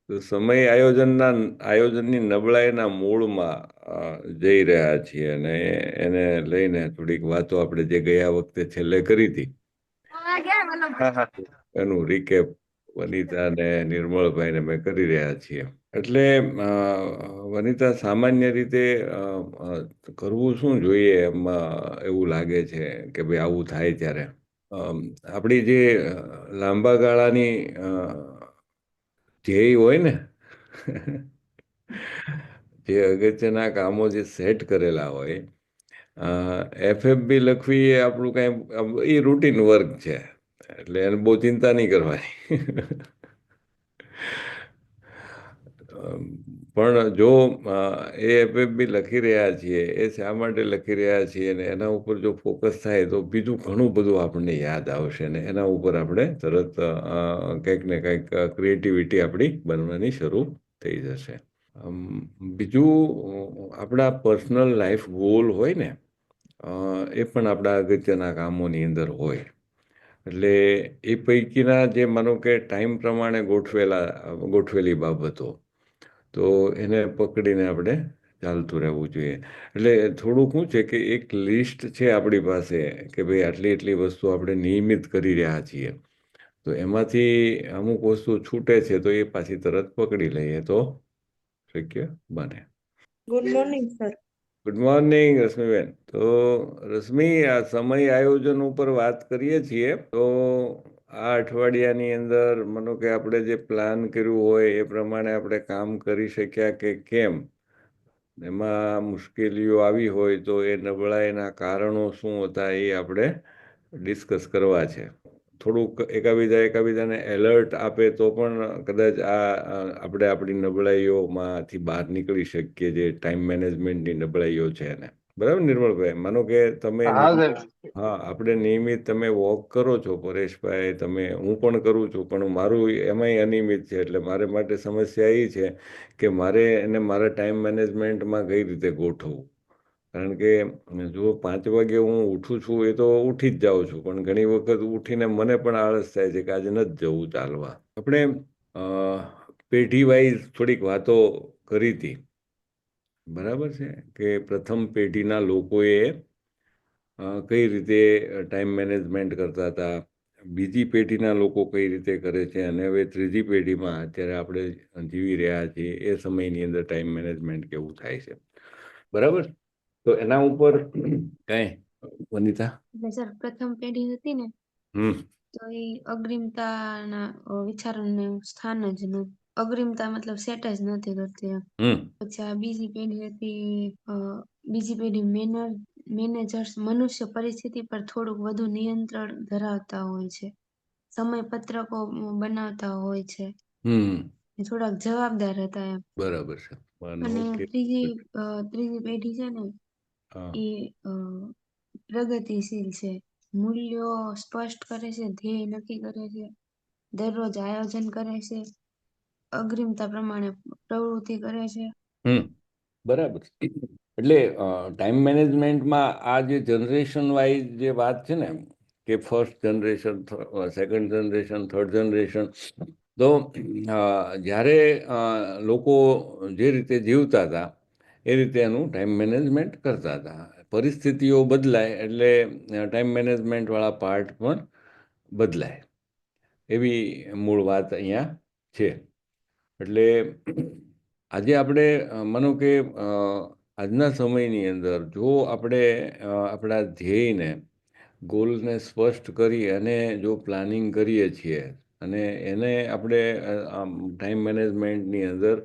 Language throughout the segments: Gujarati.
તો સમય આયોજનની નબળાઈના મૂળમાં જઈ રહ્યા છીએ, અને એને લઈને થોડીક વાતો આપણે જે ગયા વખતે છેલ્લે કરી હતી એનું રીકેપ વનિતા અને નિર્મળભાઈને મેં કરી રહ્યા છીએ. એટલે વનિતા, સામાન્ય રીતે કરવું શું જોઈએ એમાં એવું લાગે છે કે ભાઈ આવું થાય ત્યારે આપણી જે લાંબા ગાળાની ધ્યેય હોય ને જે અગત્યના કામો જે સેટ કરેલા હોય, FFB લખવી એ આપણું કાંઈ એ રૂટીન વર્ક છે, એટલે એને બહુ ચિંતા નહીં કરવાની. પણ જો એ FFB લખી રહ્યા છીએ, એ શા માટે લખી રહ્યા છીએ ને એના ઉપર જો ફોકસ થાય તો બીજું ઘણું બધું આપણને યાદ આવશે ને એના ઉપર આપણે તરત કંઈક ને કંઈક ક્રિએટિવિટી આપણી બનવાની શરૂ થઈ જશે. બીજું, આપણા પર્સનલ લાઈફ ગોલ હોય ને એ પણ આપણા અગત્યના કામોની અંદર હોય. એટલે એ પૈકીના જે માનો કે ટાઈમ પ્રમાણે ગોઠવેલી બાબતો, તો એને પકડીને આપણે ચાલતું રહેવું જોઈએ. એટલે થોડુંક શું છે કે એક લિસ્ટ છે આપણી પાસે કે ભાઈ આટલી એટલી વસ્તુ આપણે નિયમિત કરી રહ્યા છીએ, તો એમાંથી અમુક વસ્તુ છૂટે છે તો એ પાછી તરત પકડી લઈએ તો શક્ય બને. Good morning sir. Good morning Rashmiben. તો રશ્મિ, આ સમય આયોજન ઉપર વાત કરીએ છીએ. તો આ અઠવાડિયાની અંદર માનો કે આપણે જે પ્લાન કર્યું હોય એ પ્રમાણે આપણે કામ કરી શક્યા કે કેમ, એમાં મુશ્કેલીઓ આવી હોય તો એ નબળાઈના કારણો શું હતા એ આપણે ડિસ્કસ કરવા છે. થોડુંક એકાબીજાને એલર્ટ આપે તો પણ કદાચ આપણે આપણી નબળાઈઓમાંથી બહાર નીકળી શકીએ, જે ટાઈમ મેનેજમેન્ટની નબળાઈઓ છે એને. બરાબર નિર્મળભાઈ? માનો કે તમે આપણે નિયમિત તમે વોક કરો છો પરેશભાઈ, હું પણ કરું છું, પણ મારું એમાંય અનિયમિત છે. એટલે મારે માટે સમસ્યા એ છે કે મારે એને મારા ટાઈમ મેનેજમેન્ટમાં કઈ રીતે ગોઠવવું. કારણ કે જો 5 વાગે હું ઉઠું છું એ તો ઉઠી જ જાઉં છું, પણ ઘણી વખત ઉઠીને મને પણ આળસ થાય છે કે આજે નથી જવું ચાલવા. આપણે પેઢી વાઇઝ થોડીક વાતો કરી હતી, બરાબર છે? કે પ્રથમ પેઢીના લોકોએ કઈ રીતે ટાઈમ મેનેજમેન્ટ કરતા હતા, બીજી પેઢીના લોકો કઈ રીતે કરે છે, અને હવે ત્રીજી પેઢીમાં અત્યારે આપણે જીવી રહ્યા છીએ એ સમયની અંદર ટાઈમ મેનેજમેન્ટ કેવું થાય છે. બરાબર? તો એના ઉપર કઈ વનિતા? સર, પ્રથમ પેઢી હતી ને, તો એ અગ્રિમતાના વિચારોને સ્થાન જ અગ્રિમતા મતલબ સેટ જ નથી કરતી. પછી આ બીજી પેઢી હતી, બીજી પેઢી મેનેજર્સ મનુષ્ય પરિસ્થિતિ પર થોડુંક વધુ નિયંત્રણ ધરાવતા હોય છે, સમય પત્રકો બનાવતા હોય છે, થોડાક જવાબદાર હતા એમ. બરાબર છે. અને ત્રીજી પેઢી છે ને, એ પ્રગતિશીલ છે, મૂલ્યો સ્પષ્ટ કરે છે, ધ્યેય નક્કી કરે છે, દરરોજ આયોજન કરે છે, અગ્રિમતા પ્રમાણે પ્રવૃત્તિ કરે છે. બરાબર. એટલે ટાઈમ મેનેજમેન્ટમાં આ જે જનરેશન વાઇઝ જે વાત છે ને, કે first generation, second generation, third generation, તો જ્યારે લોકો જે રીતે જીવતા હતા એ રીતે એનું ટાઈમ મેનેજમેન્ટ કરતા હતા. પરિસ્થિતિઓ બદલાય એટલે ટાઈમ મેનેજમેન્ટવાળા પાર્ટ પણ બદલાય, એવી મૂળ વાત અહીંયા છે. એટલે આજે આપણે માનો કે આજના સમયની અંદર જો આપણે આપણા ધ્યેયને, ગોલને સ્પષ્ટ કરી અને જો પ્લાનિંગ કરીએ છીએ અને એને આપણે ટાઈમ મેનેજમેન્ટની અંદર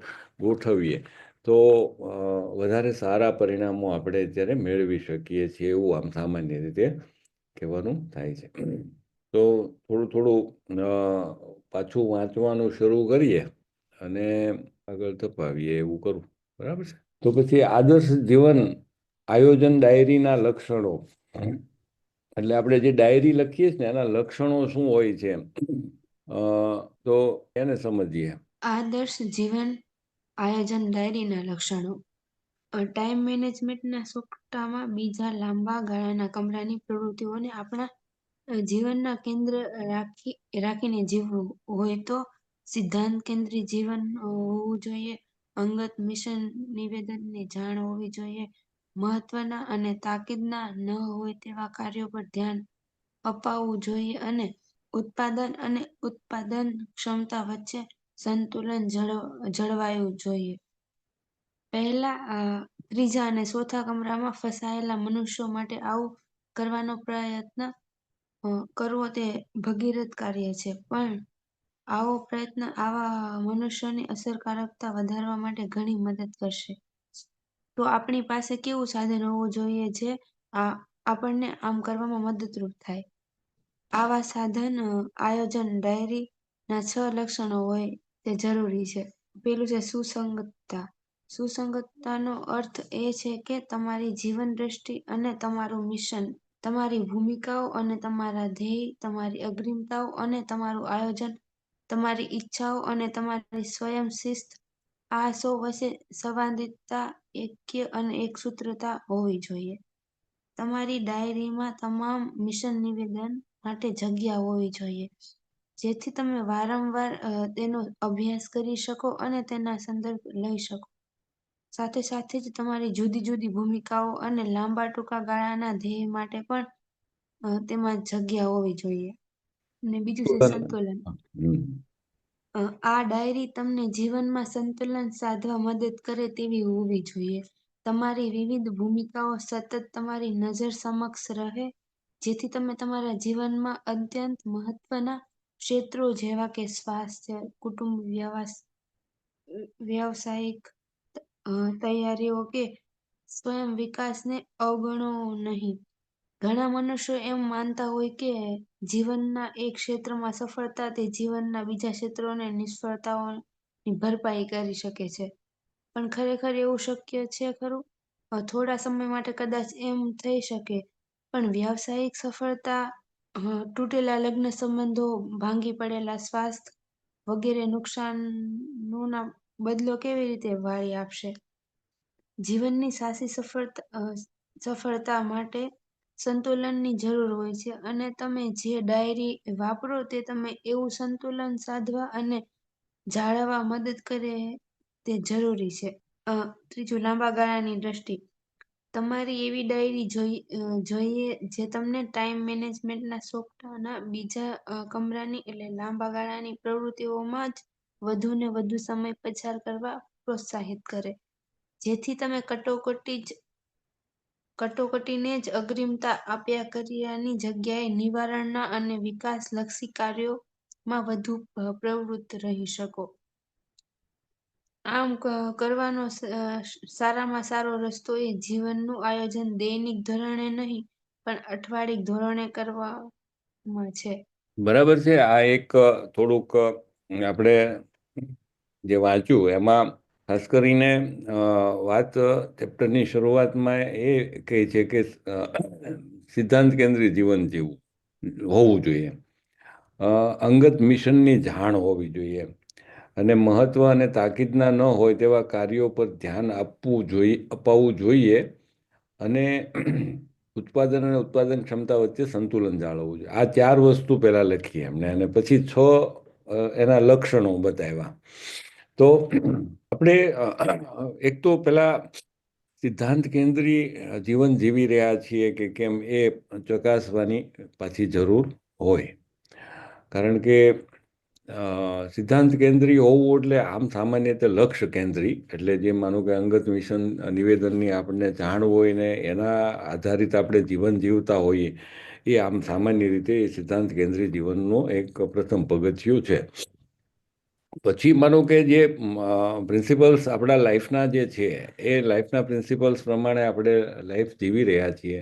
ગોઠવીએ તો વધારે સારા પરિણામો આપણે અત્યારે મેળવી શકીએ છીએ, એવું આમ સામાન્ય રીતે કહેવાનું થાય છે. તો થોડું પાછું વાંચવાનું શરૂ કરીએ અને આગળ તપાવીએ એવું કરું. બરાબર છે? તો પછી આદર્શ જીવન આયોજન ડાયરીના લક્ષણો, એટલે આપણે જે ડાયરી લખીએ છીએ ને એના લક્ષણો શું હોય છે, તો એને સમજીએ. આદર્શ જીવન આયોજન ડાયરીના લક્ષણો. ટાઈમ મેનેજમેન્ટના સોગટામાં બીજા લાંબા ગાળાના કમરાની પ્રવૃત્તિઓને આપણા જીવનના કેન્દ્ર રાખીને જીવવું હોય તો સિદ્ધાંત કેન્દ્રિત જીવન હોવું જોઈએ. અંગત મિશન નિવેદનની જાણ હોવી જોઈએ. મહત્વના અને તાકીદના ન હોય તેવા કાર્યો પર ધ્યાન અપાવવું જોઈએ અને ઉત્પાદન અને ઉત્પાદન ક્ષમતા વચ્ચે સંતુલન જળવાયું જોઈએ. ત્રીજા અને ચોથા કમરામાં ફસાયેલા મનુષ્યો માટે આવું કરવાનો પ્રયત્ન કરવો તે ભગીરથ કાર્ય છે, પણ આવો પ્રયત્ન આવા મનુષ્યોની અસરકારકતા વધારવા માટે ઘણી મદદ કરશે. તો આપણી પાસે કેવું સાધન હોવું જોઈએ જે આપણને આમ કરવામાં મદદરૂપ થાય? આવા સાધન આયોજન ડાયરી ના 6 લક્ષણો હોય તે જરૂરી છે. પેલું છે સુસંગતતા. સુસંગતતાનો અર્થ એ છે કે તમારી જીવન દ્રષ્ટિ અને તમારું મિશન, તમારી ભૂમિકાઓ અને તમારા ધ્યેય, તમારી અગ્રિમતાઓ અને તમારું આયોજન, તમારી ઈચ્છાઓ અને તમારી સ્વયં શિસ્ત, આ સૌ વચ્ચે સંવાદિતતા, એક્ય અને એકસૂત્રતા હોવી જોઈએ. તમારી ડાયરીમાં તમામ મિશન નિવેદન માટે જગ્યા હોવી જોઈએ, જેથી તમે વારંવાર તેનો અભ્યાસ કરી શકો અને તેના સંદર્ભ લઈ શકો. સાથે સાથે જ તમારી જુદી જુદી ભૂમિકાઓ અને લાંબા ટૂંકા ગાળાના ધ્યેય માટે પણ તેમાં જગ્યા હોવી જોઈએ. અને બીજું છે સંતુલન. આ ડાયરી તમને જીવનમાં સંતુલન સાધવા મદદ કરે તેવી હોવી જોઈએ. તમારી વિવિધ ભૂમિકાઓ સતત તમારી નજર સમક્ષ રહે, જેથી તમે તમારા જીવનમાં અત્યંત મહત્વના ક્ષેત્રો જેવા કે સ્વાસ્થ્ય, કુટુંબ, વ્યવસાયિક તૈયારીઓ કે સ્વયં વિકાસને અવગણો નહીં. ઘણા મનુષ્યો એમ માનતા હોય કે જીવનના એક ક્ષેત્રમાં સફળતા તે જીવનના બીજા ક્ષેત્રોને નિષ્ફળતાઓની ભરપાઈ કરી શકે છે. પણ ખરેખર એવું શક્ય છે ખરું? થોડા સમય માટે કદાચ એમ થઈ શકે, પણ વ્યાવસાયિક સફળતા, તૂટેલા લગ્ન સંબંધો, ભાંગી પડેલા સ્વાસ્થ્ય વગેરે નુકસાનોના બદલો કેવી રીતે વાળી આપશે? જીવનની સાચી સફળતા માટે સંતુલનની જરૂર હોય છે, અને તમે જે ડાયરી વાપરો તે તમે એવું સંતુલન સાધવા અને જાળવવા મદદ કરે તે જરૂરી છે. ત્રીજું, લાંબા ગાળાની દ્રષ્ટિ. તમારી એવી ડાયરી જોઈએ જે તમને ટાઈમ મેનેજમેન્ટના સોફ્ટના બીજા કમરાની એટલે લાંબા ગાળાની પ્રવૃત્તિઓમાં જ વધુ ને વધુ સમય પસાર કરવા પ્રોત્સાહિત કરે, જેથી તમે કટોકટીને જ અગ્રિમતા આપ્યા કર્યાની જગ્યાએ નિવારણના અને વિકાસલક્ષી કાર્યોમાં વધુ પ્રવૃત્ત રહી શકો. આમ કરવાનો સારામાં સારો રસ્તો એ જીવનનું આયોજન દૈનિક ધોરણે નહીં, પણ અઠવાડિક ધોરણે કરવામાં છે. બરાબર છે. આ એક થોડુંક આપણે જે વાંચ્યું એમાં ખાસ કરીને વાત ચેપ્ટરની શરૂઆતમાં એ કહે છે કે સિદ્ધાંત કેન્દ્રિત જીવન જીવવું હોવું જોઈએ, અંગત મિશનની જાણ હોવી જોઈએ, અને મહત્વ અને તાકીદના ન હોય તેવા કાર્યો પર ધ્યાન અપાવવું જોઈએ, અને ઉત્પાદન અને ઉત્પાદન ક્ષમતા વચ્ચે સંતુલન જાળવવું જોઈએ. આ 4 વસ્તુ પહેલાં લખીએ એમને, અને પછી 6 એના લક્ષણો બતાવ્યા. તો આપણે એક તો પેલા સિદ્ધાંત કેન્દ્રી જીવન જીવી રહ્યા છીએ કે કેમ એ ચકાસવાની પાછી જરૂર હોય. કારણ કે સિદ્ધાંત કેન્દ્રી હોવું એટલે આમ સામાન્ય રીતે લક્ષ્ય કેન્દ્રી, એટલે જે માનો કે અંગત મિશન નિવેદનની આપણને જાણ હોય ને એના આધારિત આપણે જીવન જીવતા હોઈએ, એ આમ સામાન્ય રીતે એ સિદ્ધાંત કેન્દ્રી જીવનનું એક પ્રથમ પગથિયું છે. પછી માનો કે જે પ્રિન્સિપલ્સ આપણા લાઈફના જે છે એ લાઈફના પ્રિન્સિપલ્સ પ્રમાણે આપણે લાઈફ જીવી રહ્યા છીએ,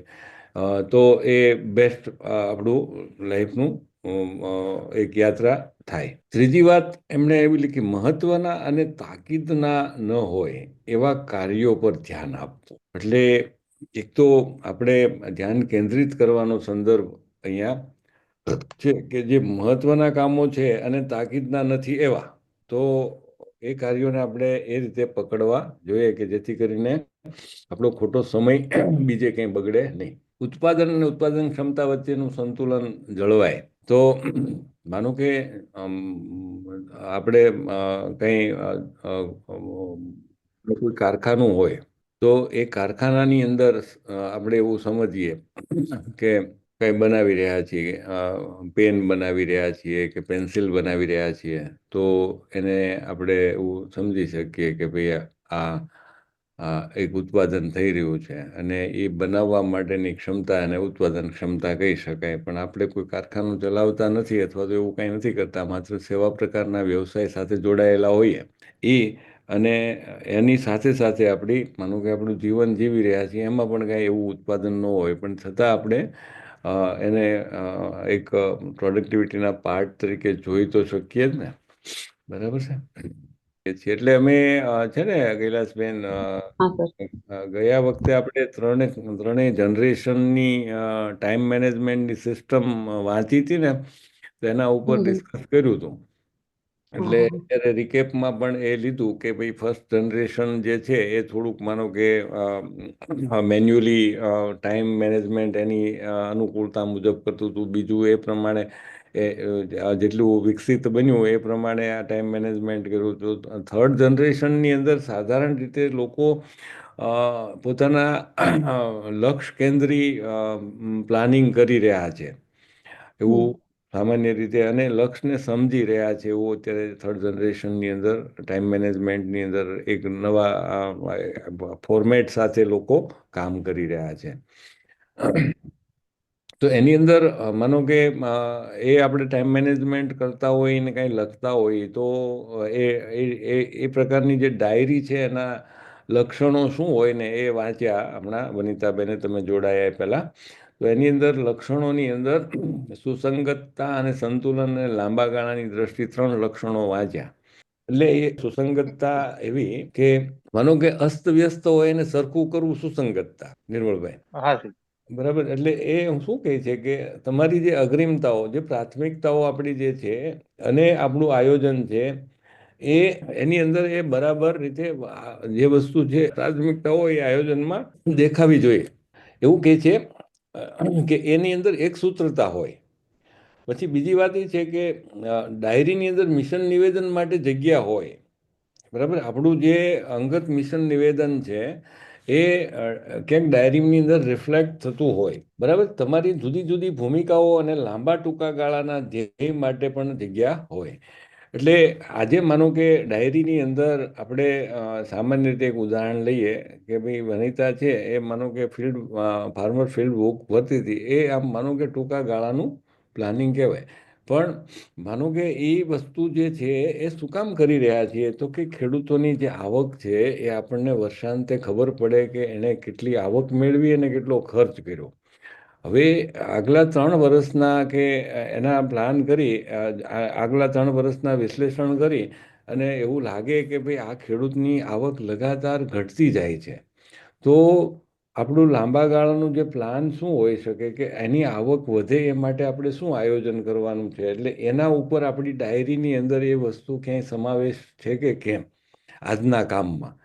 તો એ બેસ્ટ આપણું લાઈફનું એક યાત્રા થાય. ત્રીજી વાત એમણે એવી લીધી, મહત્વના અને તાકીદના ન હોય એવા કાર્યો પર ધ્યાન આપવું. એટલે એક તો આપણે ધ્યાન કેન્દ્રિત કરવાનો સંદર્ભ અહીંયા છે કે જે મહત્વના કામો છે અને તાકીદના નથી એવા, તો એ કાર્યોને આપણે એ રીતે પકડવા જોઈએ કે જેથી કરીને આપણો ખોટો સમય બીજે કંઈ બગડે નહીં. ઉત્પાદન અને ઉત્પાદન ક્ષમતા વચ્ચેનું સંતુલન જળવાય. તો માનો કે આપણે કંઈ કોઈ કારખાનું હોય તો એ કારખાનાની અંદર આપણે એવું સમજીએ કે કંઈ બનાવી રહ્યા છીએ, પેન બનાવી રહ્યા છીએ કે પેન્સિલ બનાવી રહ્યા છીએ, તો એને આપણે એવું સમજી શકીએ કે ભાઈ એક ઉત્પાદન થઈ રહ્યું છે અને એ બનાવવા માટેની ક્ષમતા અને ઉત્પાદન ક્ષમતા કહી શકાય. પણ આપણે કોઈ કારખાનું ચલાવતા નથી અથવા તો એવું કંઈ નથી કરતા, માત્ર સેવા પ્રકારના વ્યવસાય સાથે જોડાયેલા હોઈએ અને એની સાથે સાથે માનો કે આપણું જીવન જીવી રહ્યા છીએ, એમાં પણ કાંઈ એવું ઉત્પાદન ન હોય, પણ છતાં આપણે એને એક પ્રોડક્ટિવિટીના પાર્ટ તરીકે જોઈ તો શકીએ જ ને. બરાબર છે. એટલે અમે છે ને કૈલાસબેન, ગયા વખતે આપણે ત્રણેય જનરેશનની ટાઈમ મેનેજમેન્ટની સિસ્ટમ વાંચી હતી ને, તો એના ઉપર ડિસ્કસ કર્યું હતું. એટલે અત્યારે રિકેપમાં પણ એ લીધું કે ભાઈ ફર્સ્ટ જનરેશન જે છે એ થોડુંક માનો કે મેન્યુઅલી ટાઈમ મેનેજમેન્ટ એની અનુકૂળતા મુજબ કરતું હતું. બીજું એ પ્રમાણે જેટલું વિકસિત બન્યું એ પ્રમાણે આ ટાઈમ મેનેજમેન્ટ કર્યું હતું. થર્ડ જનરેશનની અંદર સાધારણ રીતે લોકો પોતાના લક્ષ્ય કેન્દ્રી પ્લાનિંગ કરી રહ્યા છે એવું સામાન્ય રીતે, અને લક્ષ્યને સમજી રહ્યા છે એવું અત્યારે થર્ડ જનરેશનની અંદર ટાઈમ મેનેજમેન્ટની અંદર એક નવા ફોર્મેટ સાથે લોકો કામ કરી રહ્યા છે. તો એની અંદર માનો કે એ આપણે ટાઈમ મેનેજમેન્ટ કરતા હોય ને કાંઈ લખતા હોય તો એ પ્રકારની જે ડાયરી છે એના લક્ષણો શું હોય ને એ વાંચ્યા હમણાં વનિતાબેને, તમે જોડાયા પહેલાં. તો એની અંદર લક્ષણોની અંદર સુસંગતતા અને સંતુલન અને લાંબા ગાળાની દ્રષ્ટિ 3 લક્ષણો વાંચ્યા. એટલે એ સુસંગતતા એવી કે માનો કે અસ્તવ્યસ્ત હોય એને સરખું કરવું સુસંગતતા. નિર્મળભાઈ, બરાબર. એટલે એ શું કહે છે કે તમારી જે અગ્રિમતાઓ, જે પ્રાથમિકતાઓ આપણી જે છે અને આપણું આયોજન છે એની અંદર એ બરાબર રીતે જે વસ્તુ છે પ્રાથમિકતાઓ એ આયોજનમાં દેખાવી જોઈએ. એવું કહે છે કે એની અંદર એક સૂત્રતા હોય. પછી બીજી વાત એ છે કે ડાયરીની અંદર મિશન નિવેદન માટે જગ્યા હોય. બરાબર. આપણું જે અંગત મિશન નિવેદન છે એ ક્યાંક ડાયરીની અંદર રિફ્લેક્ટ થતું હોય. બરાબર. તમારી જુદી જુદી ભૂમિકાઓ અને લાંબા ટૂંકા ગાળાના ધ્યેય માટે પણ જગ્યા હોય. એટલે આજે માનો કે ડાયરીની અંદર આપણે સામાન્ય રીતે એક ઉદાહરણ લઈએ કે ભાઈ વનિતા છે એ માનો કે ફાર્મર ફિલ્ડ બુક ભરતી હતી. એ આમ માનો કે ટૂંકા ગાળાનું પ્લાનિંગ કહેવાય. પણ માનો કે એ વસ્તુ જે છે એ શું કામ કરી રહ્યા છીએ, તો કે ખેડૂતોની જે આવક છે એ આપણને વર્ષાંતે ખબર પડે કે એણે કેટલી આવક મેળવી અને કેટલો ખર્ચ કર્યો. હવે આગલા 3 વર્ષના કે એના પ્લાન કરી, આગલા 3 વર્ષના વિશ્લેષણ કરી અને એવું લાગે કે ભાઈ આ ખેડૂતની આવક લગાતાર ઘટતી જાય છે, તો આપણું લાંબા ગાળાનું જે પ્લાન શું હોઈ શકે કે એની આવક વધે એ માટે આપણે શું આયોજન કરવાનું છે. એટલે એના ઉપર આપણી ડાયરીની અંદર એ વસ્તુ ક્યાંય સમાવેશ છે કે કેમ આજના કામમાં.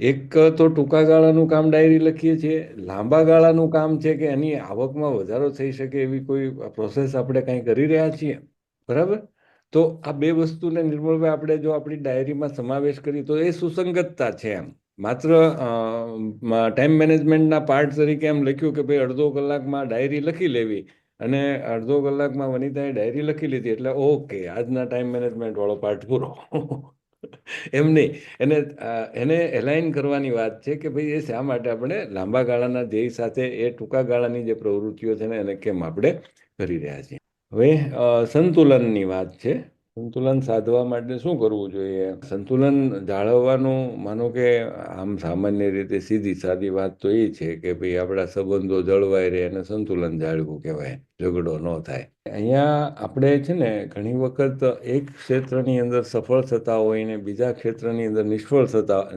એક તો ટૂંકા ગાળાનું કામ ડાયરી લખીએ છીએ, લાંબા ગાળાનું કામ છે કે એની આવકમાં વધારો થઈ શકે એવી કોઈ પ્રોસેસ આપણે કાંઈ કરી રહ્યા છીએ. બરાબર. તો આ બે વસ્તુને નિર્મળભાઈ આપણે જો આપણી ડાયરીમાં સમાવેશ કરીએ તો એ સુસંગતતા છે. એમ માત્ર ટાઈમ મેનેજમેન્ટના પાર્ટ તરીકે એમ લખ્યું કે ભાઈ અડધો કલાકમાં ડાયરી લખી લેવી અને અડધો કલાકમાં વનિતાએ ડાયરી લખી લીધી એટલે ઓકે, આજના ટાઈમ મેનેજમેન્ટ વાળો પાર્ટ પૂરો. એમ નહીં, એને એલાઇન કરવાની વાત છે કે ભાઈ એ શા માટે આપણે લાંબા ગાળાના ધ્યેય સાથે એ ટૂંકા ગાળાની જે પ્રવૃત્તિઓ છે ને એને કેમ આપણે કરી રહ્યા છીએ. હવે સંતુલનની વાત છે. સંતુલન સાધવા માટે શું કરવું જોઈએ? સંતુલન જાળવવાનું માનો કે આમ સામાન્ય રીતે સીધી સાદી વાત તો એ છે કે ભાઈ આપણા સંબંધો જળવાઈ રહે અને સંતુલન જાળવવું કહેવાય, ઝઘડો ન થાય. અહીંયા આપણે છે ને ઘણી વખત એક ક્ષેત્રની અંદર સફળ થતા હોય ને બીજા ક્ષેત્રની અંદર નિષ્ફળ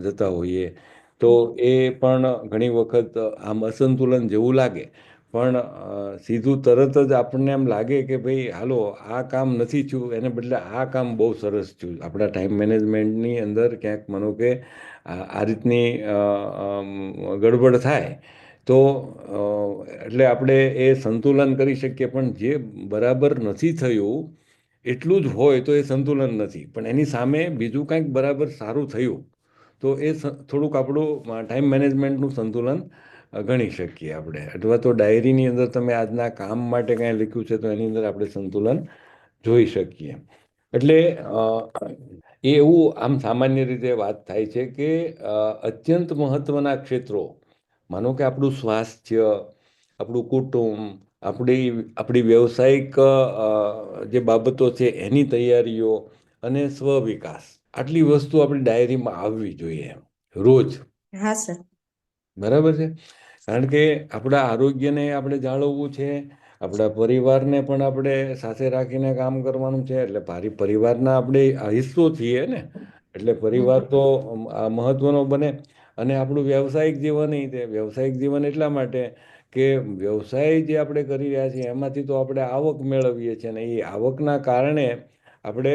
જતા હોઈએ તો એ પણ ઘણી વખત આમ અસંતુલન જેવું લાગે. પણ સીધું તરત જ આપણને એમ લાગે કે ભાઈ હાલો આ કામ નથી થયું એને બદલે આ કામ બહુ સરસ થયું. આપણા ટાઈમ મેનેજમેન્ટની અંદર ક્યાંક માનો કે આ રીતની ગડબડ થાય તો એટલે આપણે એ સંતુલન કરી શકીએ. પણ જે બરાબર નથી થયું એટલું જ હોય તો એ સંતુલન નથી, પણ એની સામે બીજું કંઈક બરાબર સારું થયું તો એ થોડુંક આપણું ટાઈમ મેનેજમેન્ટનું સંતુલન ગણી શકીએ આપણે. અથવા તો ડાયરીની અંદર તમે આજના કામ માટે કાંઈ લખ્યું છે તો એની અંદર આપણે સંતુલન જોઈ શકીએ. એટલે એ એવું આમ સામાન્ય રીતે વાત થાય છે કે અત્યંત મહત્ત્વના ક્ષેત્રો, માનો કે આપણું સ્વાસ્થ્ય, આપણું કુટુંબ, આપણી વ્યવસાયિક જે બાબતો છે એની તૈયારીઓ અને સ્વવિકાસ, આટલી વસ્તુ આપણી ડાયરીમાં આવવી જોઈએ રોજ. હા સર. બરાબર છે. કારણ કે આપણા આરોગ્યને આપણે જાળવવું છે, આપણા પરિવારને પણ આપણે સાથે રાખીને કામ કરવાનું છે. એટલે પરિવારના આપણે હિસ્સો છીએ ને, એટલે પરિવાર તો મહત્વનો બને. અને આપણું વ્યવસાયિક જીવન, તે વ્યવસાયિક જીવન એટલા માટે કે વ્યવસાય જે આપણે કરી રહ્યા છીએ એમાંથી તો આપણે આવક મેળવીએ છીએ, ને એ આવકના કારણે આપણે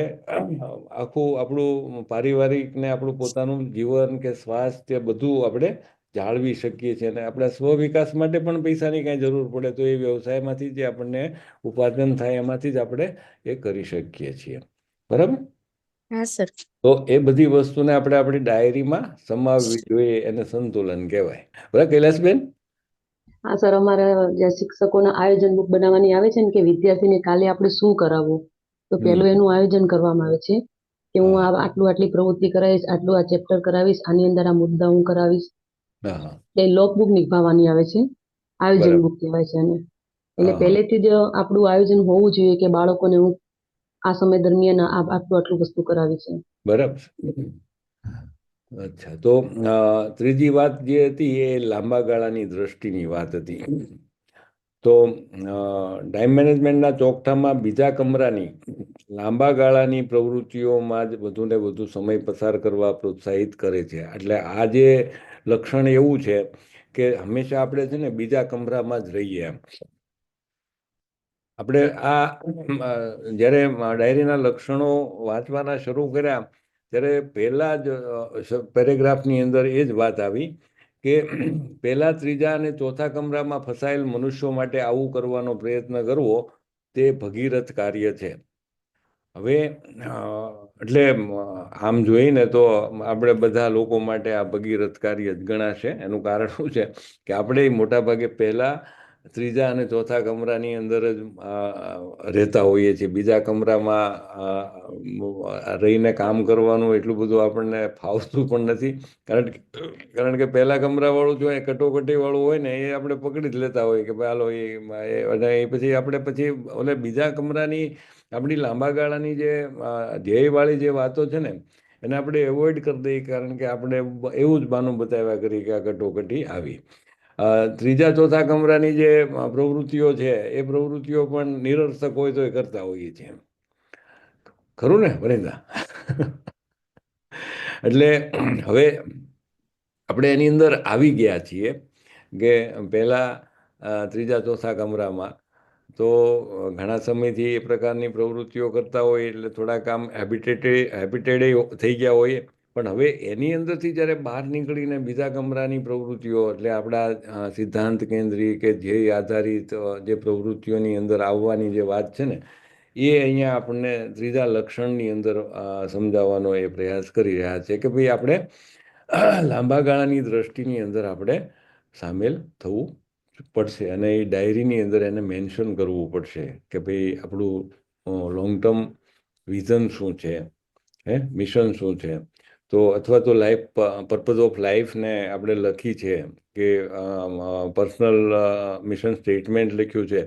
આખું આપણું પારિવારિક ને આપણું પોતાનું જીવન કે સ્વાસ્થ્ય બધું આપણે જાળવી શકીએ છીએ. અને આપણા સ્વવિકાસ માટે પણ પૈસાની કાંઈ જરૂર પડે તો એ વ્યવસાયમાંથી જે આપણને ઉપાર્જન થાય એમાંથી જ આપણે એ કરી શકીએ છીએ. બરાબર. હા સર. તો એ બધી વસ્તુને આપણે આપણી ડાયરીમાં સમાવવી જોઈએ, એને સંતુલન કહેવાય. બરાબર કૈલાસબેન? હા સર, અમારે જે શિક્ષકોના આયોજન બુક બનાવવાની આવે છે ને કે વિદ્યાર્થીને કાલે આપણે શું કરાવવું, તો પેલું એનું આયોજન કરવામાં આવે છે કે હું આટલી પ્રવૃત્તિ કરાવીશ, આટલું આ ચેપ્ટર કરાવીશ, આની અંદર આ મુદ્દા હું કરાવીશ. એ લોક બુક નિભાવવાની આવે છે, આયોજન બુક કહેવાય છે એને. એટલે પહેલેથી જ આપણું આયોજન હોવું જોઈએ કે બાળકોને હું આ સમય દરમિયાન આટલું વસ્તુ કરાવી છે. બરાબર. અચ્છા, તો ત્રીજી વાત જે હતી એ લાંબા ગાળાની દ્રષ્ટિની વાત હતી. તો ટાઈમ મેનેજમેન્ટના ચોકઠામાં બીજા કમરાની લાંબા ગાળાની પ્રવૃત્તિઓમાં જ વધુને વધુ સમય પસાર કરવા પ્રોત્સાહિત કરે છે. એટલે આ જે લક્ષણ એવું છે કે હંમેશા આપણે છે ને બીજા કમરામાં જ રહીએ એમ. આપણે જ્યારે ડાયરીના લક્ષણો વાંચવાના શરૂ કર્યા ત્યારે પહેલા જ પેરેગ્રાફની અંદર એ જ વાત આવી કે પહેલા, ત્રીજા અને ચોથા કમરામાં ફસાયેલ મનુષ્યો માટે આવું કરવાનો પ્રયત્ન કરવો તે ભગીરથ કાર્ય છે. હવે એટલે આમ જોઈને તો આપણે બધા લોકો માટે આ ભગીરથ કાર્ય જ ગણાશે. એનું કારણ શું છે કે આપણે મોટાભાગે પહેલા, ત્રીજા અને ચોથા કમરાની અંદર જ રહેતા હોઈએ છીએ. બીજા કમરામાં રહીને કામ કરવાનું એટલું બધું આપણને ફાવતું પણ નથી. કારણ કે પહેલા કમરાવાળું જો એ કટોકટીવાળું હોય ને એ આપણે પકડી જ લેતા હોય કે ભાઈ હાલો એ પછી આપણે ઓલે બીજા કમરાની આપણી લાંબા ગાળાની જે ધ્યેયવાળી જે વાતો છે ને એને આપણે એવોઇડ કરી દઈએ, કારણ કે આપણે એવું જ બાનું બતાવ્યા કરીએ કે આ કટોકટી આવી. ત્રીજા ચોથા કમરાની જે પ્રવૃત્તિઓ છે એ પ્રવૃત્તિઓ પણ નિરર્થક હોય તો એ કરતા હોઈએ છીએ. ખરું ને વનિતા? એટલે હવે આપણે એની અંદર આવી ગયા છીએ કે પહેલા ત્રીજા ચોથા કમરામાં તો ઘણા સમયથી એ પ્રકારની પ્રવૃત્તિઓ કરતા હોય એટલે થોડાક આમ હેબિટેડ થઈ ગયા હોય. પણ હવે એની અંદરથી જ્યારે બહાર નીકળીને બીજા કમરાની પ્રવૃત્તિઓ, એટલે આપણા સિદ્ધાંત કેન્દ્રી કે ધ્યેય આધારિત જે પ્રવૃત્તિઓની અંદર આવવાની જે વાત છે ને એ અહીંયા આપણને ત્રીજા લક્ષણની અંદર સમજાવવાનો એ પ્રયાસ કરી રહ્યા છે કે ભાઈ આપણે લાંબા ગાળાની દ્રષ્ટિની અંદર આપણે સામેલ થવું પડશે અને એ ડાયરીની અંદર એને મેન્શન કરવું પડશે કે ભાઈ આપણું લોંગ ટર્મ વિઝન શું છે, મિશન શું છે. તો અથવા તો લાઈફ પર્પઝ ઓફ લાઈફને આપણે લખી છે કે પર્સનલ મિશન સ્ટેટમેન્ટ લખ્યું છે.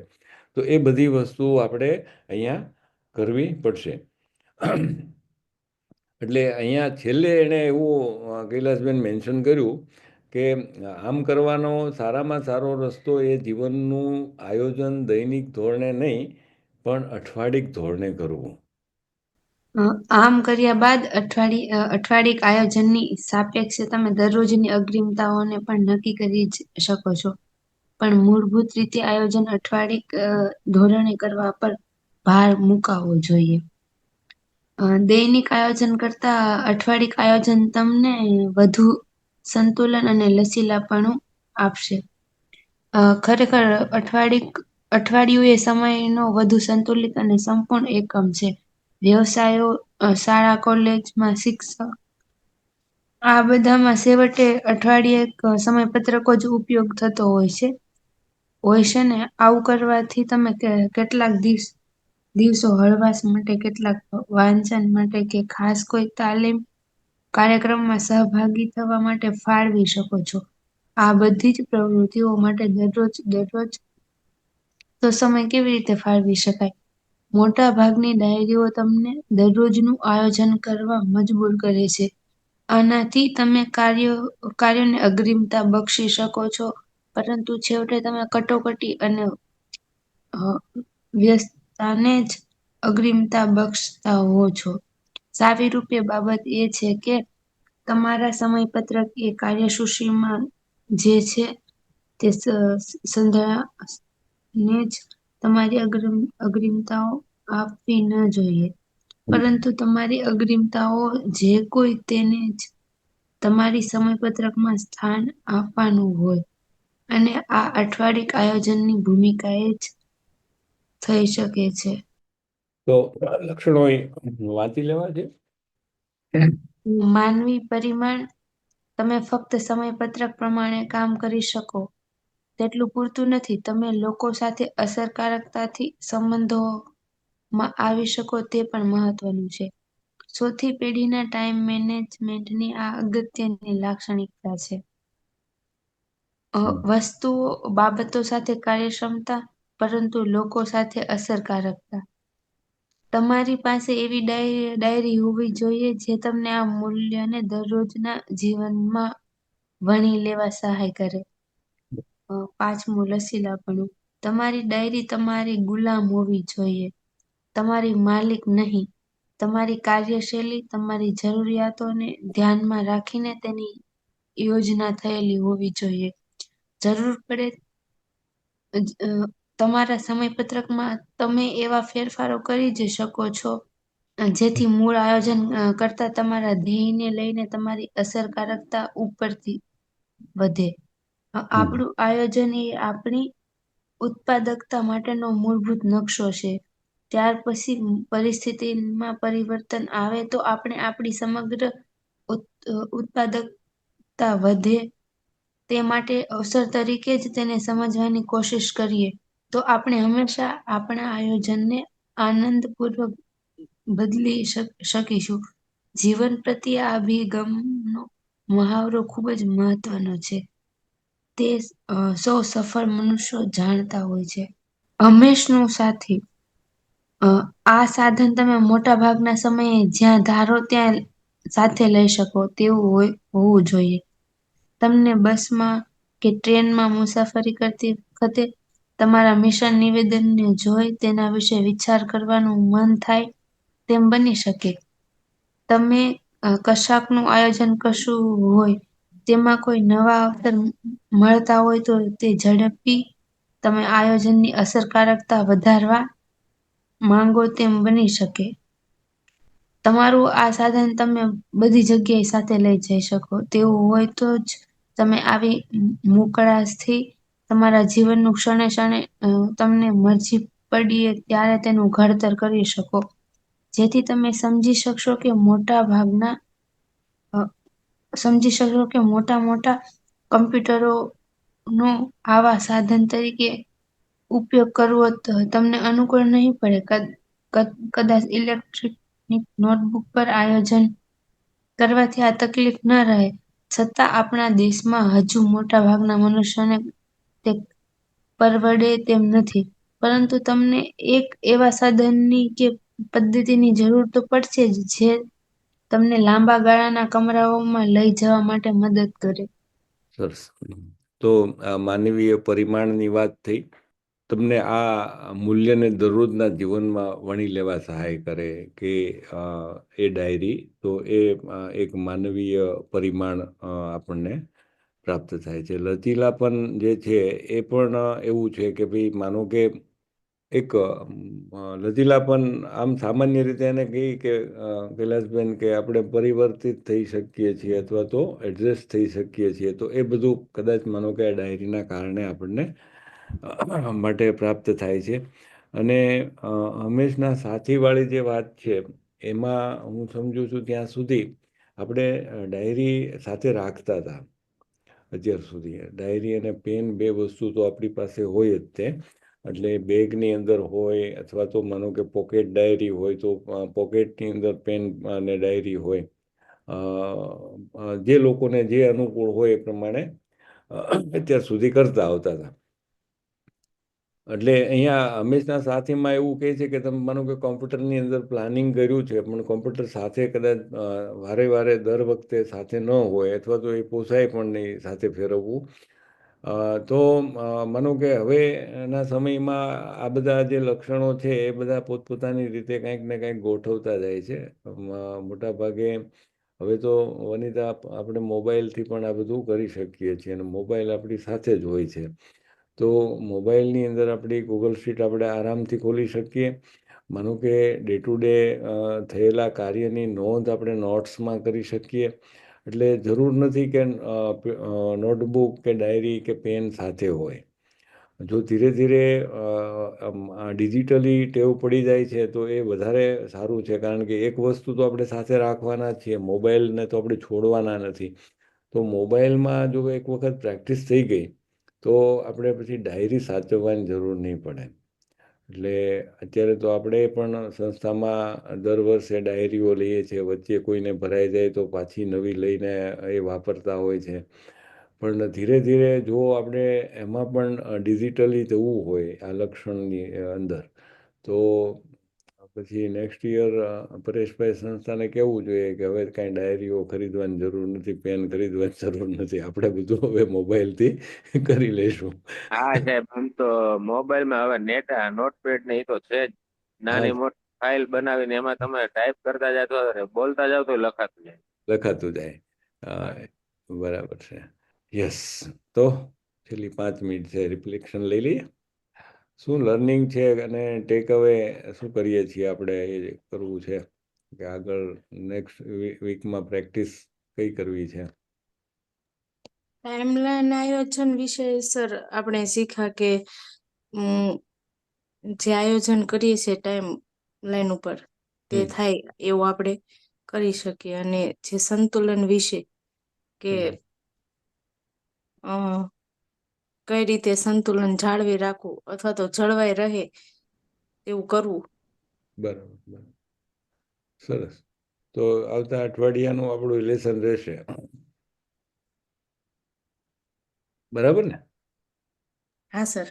તો એ બધી વસ્તુઓ આપણે અહીંયા કરવી પડશે. એટલે અહીંયા છેલ્લે એણે એવું કૈલાસબેન મેન્શન કર્યું કે આમ કરવાનો સારામાં સારો રસ્તો એ જીવનનું આયોજન દૈનિક ધોરણે નહીં પણ અઠવાડિક ધોરણે કરવું. આમ કર્યા બાદ અઠવાડિક આયોજનની સાપેક્ષે તમે દરરોજની અગ્રિમતાઓને પણ નક્કી કરી શકો છો. પણ મૂળભૂત રીતે આયોજન અઠવાડિક ધોરણે કરવા પર ભાર મુકાવવો જોઈએ. દૈનિક આયોજન કરતા અઠવાડિક આયોજન તમને વધુ સંતુલન અને લચીલાપણું આપશે. ખરેખર અઠવાડિયું એ સમયનો વધુ સંતુલિત અને સંપૂર્ણ એકમ છે. વ્યવસાયો, શાળા કોલેજમાં શિક્ષક, આ બધામાં છેવટે અઠવાડિયે એક સમયપત્રકો જ ઉપયોગ થતો હોય છે ને. આવું કરવાથી તમે કેટલાક દિવસો હળવાશ માટે, કેટલાક વાંચન માટે કે ખાસ કોઈ તાલીમ કાર્યક્રમમાં સહભાગી થવા માટે ફાળવી શકો છો. આ બધી જ પ્રવૃત્તિઓ માટે દરરોજ તો સમય કેવી રીતે ફાળવી શકાય? મોટા ભાગની ડાયરીઓ તમને દરરોજનું આયોજન કરવા મજબૂર કરે છે. આનાથી તમે કાર્યોને અગ્રિમતા બક્ષી શકો છો, પરંતુ છેવટે તમે કટોકટી અને વ્યસ્તતાને જ અગ્રિમતા બક્ષતા હો છો. સારી રૂપે બાબત એ છે કે તમારા સમયપત્રક એ કાર્યસૂચિમાં જે છે તે સંધાને જ તમારી અગ્રિમતાઓ આપવી ન જોઈએ, પરંતુ તમારી અગ્રિમતાઓ જે કોઈ તેને જ તમારી સમયપત્રકમાં સ્થાન આપવાનું હોય. અને આ અઠવાડિક આયોજનની ભૂમિકા એ જ થઈ શકે છે. તો લક્ષણો વાંચી લેવા છે. માનવી પરિમાણ, તમે ફક્ત સમયપત્રક પ્રમાણે કામ કરી શકો તેટલું પૂરતું નથી. તમે લોકો સાથે અસરકારકતાથી સંબંધોમાં આવી શકો તે પણ મહત્વનું છે. ચોથી પેઢીના ટાઈમ મેનેજમેન્ટની આ અગત્યની લાક્ષણિકતા છે. બાબતો સાથે કાર્યક્ષમતા, પરંતુ લોકો સાથે અસરકારકતા. તમારી પાસે એવી ડાયરી હોવી જોઈએ જે તમને આ મૂલ્યને દરરોજના જીવનમાં વણી લેવા સહાય કરે. પાંચમું, લચીલાપણું. તમારી ડાયરી તમારી ગુલામ હોવી જોઈએ, તમારી માલિક નહીં. તમારી કાર્યશૈલી તમારી જરૂરિયાતોને ધ્યાનમાં રાખીને તેની યોજના થયેલી હોવી જોઈએ. જરૂર પડે તમારા સમયપત્રકમાં તમે એવા ફેરફારો કરી જ શકો છો જેથી મૂળ આયોજન કરતા તમારા ધ્યેયને લઈને તમારી અસરકારકતા ઉપરથી વધે. આપણું આયોજન એ આપણી ઉત્પાદકતા માટેનો મૂળભૂત નકશો છે. ત્યાર પછી પરિસ્થિતિમાં પરિવર્તન આવે તો આપણે આપણી સમગ્ર ઉત્પાદકતા વધે તે માટે અવસર તરીકે જ તેને સમજવાની કોશિશ કરીએ તો આપણે હંમેશા આપણા આયોજનને આનંદપૂર્વક બદલી શકીશું. જીવન પ્રત્યે આ અભિગમનો મહાવરો ખૂબ જ મહત્વનો છે. તે સૌ સફળ મનુષ્યો જાણતા હોય છે. હંમેશનું સાથી. આ સાધન તમે મોટા ભાગના સમયે જ્યાં ધારો ત્યાં સાથે લઈ શકો તેવું હોવું જોઈએ. તમને બસમાં કે ટ્રેનમાં મુસાફરી કરતી વખતે તમારા મિશન નિવેદનને જોઈ તેના વિશે વિચાર કરવાનું મન થાય તેમ બની શકે. તમે કશાકનું આયોજન કરશું હોય, તેમાં કોઈ નવા અવસર મળતા હોય તો તે ઝડપી તમે આયોજનની અસરકારકતા વધારવા માંગો તેમ બની શકે. તમારું આ સાધન તમે બધી જગ્યાએ સાથે લઈ જઈ શકો તેવું હોય તો જ તમે આવી મોકળાશથી તમારા જીવનનું ક્ષણે ક્ષણે તમને મરજી પડીએ ત્યારે તેનું ઘડતર કરી શકો. જેથી તમે સમજી શકશો કે મોટા કમ્પ્યુટરોનો આવા સાધન તરીકે ઉપયોગ કરવો તમને અનુકૂળ નહીં પડે. કદાચ ઇલેક્ટ્રોનિક નોટબુક પર આયોજન કરવાથી આ તકલીફ ન રહે, છતાં આપણા દેશમાં હજુ મોટા ભાગના મનુષ્યોને તે પરવડે તેમ નથી. પરંતુ તમને એક એવા સાધનની કે પદ્ધતિની જરૂર તો પડશે જ જે તમને લાંબા ગાળાના કમરાઓમાં લઈ જવા માટે મદદ કરે. સરસ. તો આ માનવીય પરિમાણની વાત થઈ. તમને આ મૂલ્યને દરરોજના જીવનમાં વણી લેવા સહાય કરે કે એ ડાયરી, તો એ એક માનવીય પરિમાણ આપણને પ્રાપ્ત થાય છે. લચીલાપન જે છે એ પણ એવું છે કે ભાઈ માનો કે એક લચીલાપન આમ સામાન્ય રીતે એને કહી કે કૈલાસબેન કે આપણે પરિવર્તિત થઈ શકીએ છીએ અથવા તો એડજસ્ટ થઈ શકીએ છીએ, તો એ બધું કદાચ માનો કે આ ડાયરીના કારણે આપણને માટે પ્રાપ્ત થાય છે. અને હંમેશના સાથીવાળી જે વાત છે એમાં હું સમજુ છું ત્યાં સુધી આપણે ડાયરી સાથે રાખતા હતા. અત્યાર સુધી ડાયરી અને પેન બે વસ્તુ તો આપણી પાસે હોય જ તે, એટલે બેગની અંદર હોય અથવા તો માનો કે પોકેટ ડાયરી હોય તો પોકેટની અંદર પેન અને ડાયરી હોય, જે લોકોને જે અનુકૂળ હોય એ પ્રમાણે અત્યાર સુધી કરતા આવતા હતા. એટલે અહીંયા હંમેશના સાથીમાં એવું કહે છે કે તમે માનો કે કોમ્પ્યુટરની અંદર પ્લાનિંગ કર્યું છે પણ કોમ્પ્યુટર સાથે કદાચ વારે વારે દર વખતે સાથે ન હોય અથવા તો એ પોસાય પણ નહીં સાથે ફેરવવું, તો માનો કે હવેના સમયમાં આ બધા જે લક્ષણો છે એ બધા પોતપોતાની રીતે કંઈક ને કંઈક ગોઠવતા જાય છે. મોટા ભાગે હવે તો વનિતા આપણે મોબાઈલથી પણ આ બધું કરી શકીએ છીએ અને મોબાઈલ આપણી સાથે જ હોય છે. તો મોબાઈલની અંદર આપણી ગૂગલ શીટ આપણે આરામથી ખોલી શકીએ. માનો કે ડે ટુ ડે થયેલા કાર્યની નોંધ આપણે નોટ્સમાં કરી શકીએ. એટલે જરૂર નથી કે નોટબુક કે ડાયરી કે પેન સાથે હોય. જો ધીરે ધીરે ડિજિટલી ટેવ પડી જાય છે તો એ વધારે સારું છે, કારણ કે એક વસ્તુ તો આપણે સાથે રાખવાના જ છીએ, મોબાઈલને તો આપણે છોડવાના નથી. તો મોબાઈલમાં જો એક વખત પ્રેક્ટિસ થઈ ગઈ તો આપણે પછી ડાયરી સાચવવાની જરૂર નહીં પડે. એટલે અત્યારે તો આપણે પણ સંસ્થામાં દર વર્ષે ડાયરીઓ લઈએ છીએ, વચ્ચે કોઈને ભરાઈ જાય તો પાછી નવી લઈને એ વાપરતા હોય છે. પણ ધીરે ધીરે જો આપણે એમાં પણ ડિજિટલી જવું હોય આ લક્ષણની અંદર, તો પછી નેક્સ્ટ યર પરેશભાઈ સંસ્થાને કહેવું જોઈએ કે હવે કાંઈ ડાયરીઓ ખરીદવાની જરૂર નથી, પેન ખરીદવાની જરૂર નથી, આપણે બધું હવે મોબાઈલથી કરી લઈશું. હા સાહેબ, આમ તો મોબાઈલમાં હવે નોટપેડ ને એ તો છે જ. નાની મોટી ફાઇલ બનાવીને એમાં તમે ટાઈપ કરતા જાવ તો બોલતા જાવ તો લખાતું જાય. બરાબર છે. યસ. તો છેલ્લી 5 મિનિટ છે, રિફ્લેક્શન લઈ લઈએ. શું લર્નિંગ છે અને ટેક અવે શું કરીએ છીએ આપણે, એ કરવું છે કે આગળ નેક્સ્ટ વીકમાં પ્રેક્ટિસ કઈ કરવી છે? ટાઈમલાઈન આયોજન વિશે સર આપણે શીખ્યા કે જે આયોજન કરીએ છીએ ટાઈમ લાઈન ઉપર તે થાય એવું આપણે કરી શકીએ, અને જે સંતુલન વિશે કે કઈ રીતે સંતુલન જાળવી રાખવું અથવા તો જળવાઈ રહે એવું કરવું. બરાબર. સરસ. તો આવતા અઠવાડિયાનું આપણું લેસન રહેશે, બરાબર ને? હા સર.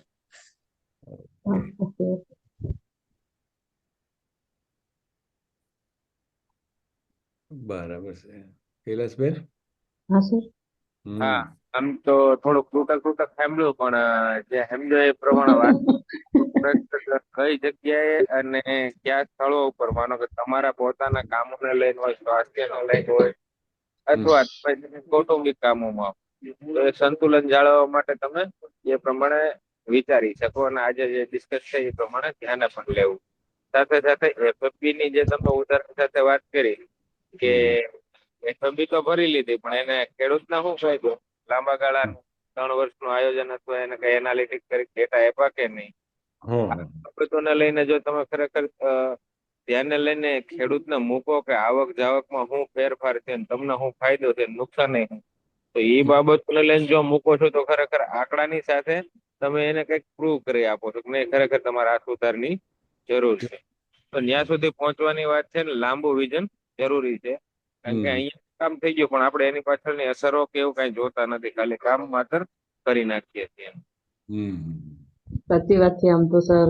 બરાબર છે. કૈલાસબેન? હા સર. હા, આમ તો થોડુંક તૂટક સાંભળ્યું, પણ જે સમજો એ પ્રમાણે વાત કઈ જગ્યાએ અને કયા સ્થળો ઉપર, માનો કે તમારા પોતાના કામોને લઈને હોય, સ્વાસ્થ્યને લઈને હોય, અથવા કૌટુંબિક કામોમાં, તો એ સંતુલન જાળવવા માટે તમે એ પ્રમાણે વિચારી શકો અને આજે જે ડિસ્કસ થઈ એ પ્રમાણે ધ્યાને પણ લેવું. સાથે સાથે એફએફબી ની જે તમે ઉદાહરણ સાથે વાત કરી કે એફએફબી તો ભરી લીધી, પણ એને ખેડૂતને શું ફાયદો? લાંબા ગાળાનું 3 વર્ષનું આયોજન અથવા એને કઈ એનાલિટિક્સ કરી ડેટા આપ્યા કે નહીં, બાબતોને લઈને જો તમે ખરેખર ધ્યાને લઈને ખેડૂતને મૂકો કે આવક જાવકમાં શું ફેરફાર છે, તમને શું ફાયદો છે, નુકસાન નહીં, તો એ બાબતોને લઈને જો મૂકો છો તો ખરેખર આંકડાની સાથે તમે એને કંઈક પ્રૂવ કરી આપો છો કે નહીં, ખરેખર તમારે આ સુધારની જરૂર છે. તો ત્યાં સુધી પહોંચવાની વાત છે ને, લાંબુ વિઝન જરૂરી છે, કારણ કે અહીંયા કામ થઈ ગયું પણ આપણે એની પાછળની અસરો કે એવું કઈ જોતા નથી, ખાલી કામ માત્ર કરી નાખીએ છીએ. સાચી વાત છે. આમ તો સર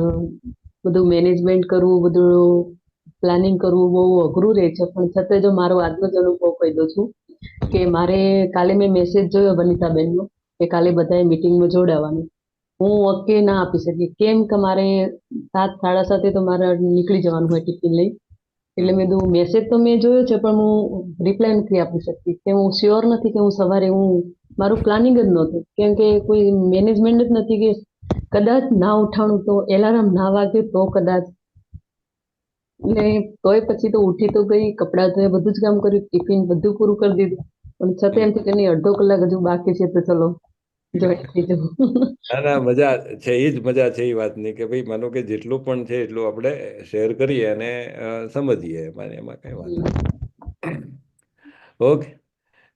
બધું મેનેજમેન્ટ કરવું, બધું પ્લાનિંગ કરવું બહુ અઘરું રહે છે, પણ છતાં જો મારો આજનો જ અનુભવ કહી દઉં છું કે મારે કાલે મેં મેસેજ જોયો વનિતાબેનનો કે કાલે બધાએ મિટિંગમાં જોડાવાનું. હું ઓકે ના આપી શકી, કેમ કે મારે 7, 7:30 તો મારે નીકળી જવાનું હોય ટિફિન લઈ. એટલે મેં કીધું મેસેજ તો મેં જોયો છે પણ હું રિપ્લાય નથી આપી શકતી, કે હું શ્યોર નથી કે હું સવારે મારું પ્લાનિંગ જ નહોતું, કેમ કે કોઈ મેનેજમેન્ટ જ નથી કે કદાચ ના ઉઠાણું તો એલાર્મ ના વાગે તો કદાચ, એટલે તોય પછી તો ઉઠી તો ગઈ, કપડાં ધોયા, બધું જ કામ કર્યું, ટિફિન બધું પૂરું કરી દીધું, પણ છતાં એમ થયું કે નહીં, અડધો કલાક હજુ બાકી છે તો ચલો જોઈન થઈ જવું. ના ના, મજા છે, એ જ મજા છે એ વાતની કે ભાઈ માનો કે જેટલું પણ છે એટલું આપણે શેર કરીએ અને સમજીએ, એમાં કઈ વાંધો નહીં. Okay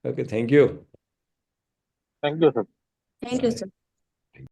okay, thank you. Thank you sir. Thank you sir.